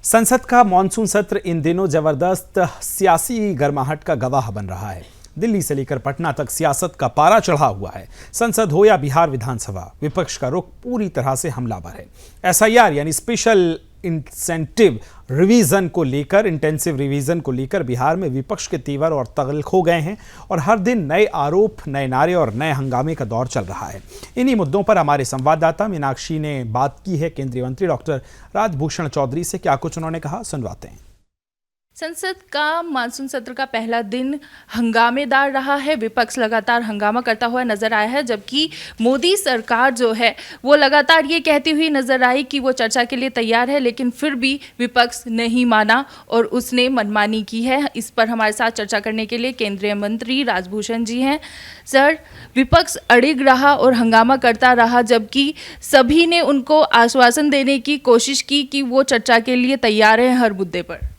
संसद का मॉनसून सत्र इन दिनों जबरदस्त सियासी गर्माहट का गवाह बन रहा है। दिल्ली से लेकर पटना तक सियासत का पारा चढ़ा हुआ है। संसद हो या बिहार विधानसभा, विपक्ष का रुख पूरी तरह से हमलावर है। एसआईआर यानी स्पेशल इंटेंसिव रिवीजन को लेकर बिहार में विपक्ष के तेवर और तगल्क हो गए हैं और हर दिन नए आरोप, नए नारे और नए हंगामे का दौर चल रहा है। इन्हीं मुद्दों पर हमारे संवाददाता मीनाक्षी ने बात की है केंद्रीय मंत्री डॉक्टर राजभूषण चौधरी से। क्या कुछ उन्होंने कहा, सुनवाते हैं। संसद का मानसून सत्र का पहला दिन हंगामेदार रहा है। विपक्ष लगातार हंगामा करता हुआ नजर आया है, जबकि मोदी सरकार जो है वो लगातार ये कहती हुई नजर आई कि वो चर्चा के लिए तैयार है, लेकिन फिर भी विपक्ष नहीं माना और उसने मनमानी की है। इस पर हमारे साथ चर्चा करने के लिए केंद्रीय मंत्री राजभूषण जी हैं। सर, विपक्ष अड़िग रहा और हंगामा करता रहा, जबकि सभी ने उनको आश्वासन देने की कोशिश की कि वो चर्चा के लिए तैयार है हर मुद्दे पर।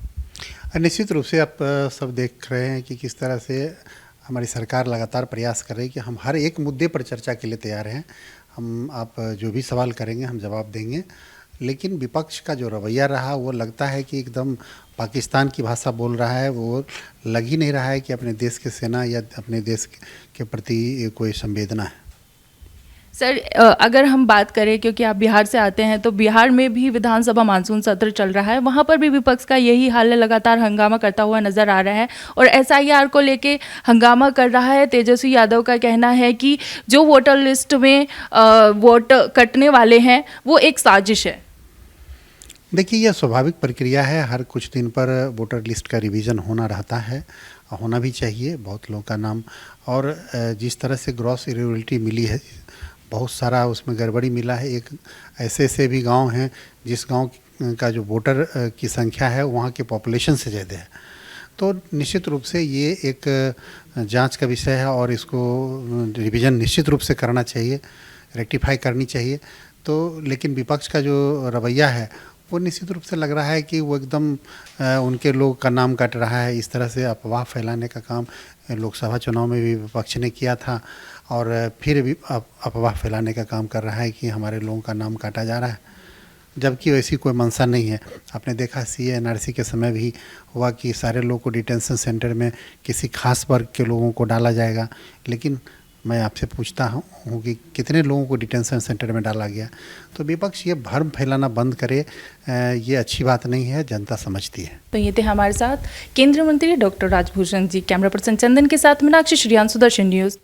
निश्चित रूप से आप सब देख रहे हैं कि किस तरह से हमारी सरकार लगातार प्रयास कर रही है कि हम हर एक मुद्दे पर चर्चा के लिए तैयार हैं। आप जो भी सवाल करेंगे हम जवाब देंगे, लेकिन विपक्ष का जो रवैया रहा वो लगता है कि एकदम पाकिस्तान की भाषा बोल रहा है। वो लग ही नहीं रहा है कि अपने देश की सेना या अपने देश के प्रति कोई संवेदना है। सर, अगर हम बात करें, क्योंकि आप बिहार से आते हैं, तो बिहार में भी विधानसभा मानसून सत्र चल रहा है। वहाँ पर भी विपक्ष का यही हाल है, लगातार हंगामा करता हुआ नजर आ रहा है और एसआईआर को लेके हंगामा कर रहा है। तेजस्वी यादव का कहना है कि जो वोटर लिस्ट में वोट कटने वाले हैं वो एक साजिश है। देखिए, यह स्वाभाविक प्रक्रिया है। हर कुछ दिन पर वोटर लिस्ट का रिवीजन होना रहता है, होना भी चाहिए। बहुत लोगों का नाम और जिस तरह से ग्रॉस इरेगुलरिटी मिली है, बहुत सारा उसमें गड़बड़ी मिला है। एक ऐसे भी गांव हैं जिस गांव का जो वोटर की संख्या है वहाँ के पॉपुलेशन से ज़्यादा है। तो निश्चित रूप से ये एक जांच का विषय है और इसको रिवीजन निश्चित रूप से करना चाहिए, रेक्टिफाई करनी चाहिए। तो लेकिन विपक्ष का जो रवैया है वो निश्चित रूप से लग रहा है कि वो एकदम उनके लोग का नाम काट रहा है। इस तरह से अफवाह फैलाने का काम लोकसभा चुनाव में भी विपक्ष ने किया था और फिर भी अफवाह फैलाने का काम कर रहा है कि हमारे लोगों का नाम काटा जा रहा है, जबकि वैसी कोई मंशा नहीं है। आपने देखा CA NRC के समय भी हुआ कि सारे लोगों को डिटेंशन सेंटर में किसी खास वर्ग के लोगों को डाला जाएगा, लेकिन मैं आपसे पूछता हूँ कि कितने लोगों को डिटेंशन सेंटर में डाला गया। तो विपक्ष ये भ्रम फैलाना बंद करे, ये अच्छी बात नहीं है, जनता समझती है। तो ये थे हमारे साथ केंद्रीय मंत्री डॉक्टर राजभूषण जी। कैमरा पर्सन चंदन के साथ मीनाक्षी, श्रियांशु, सुदर्शन न्यूज़।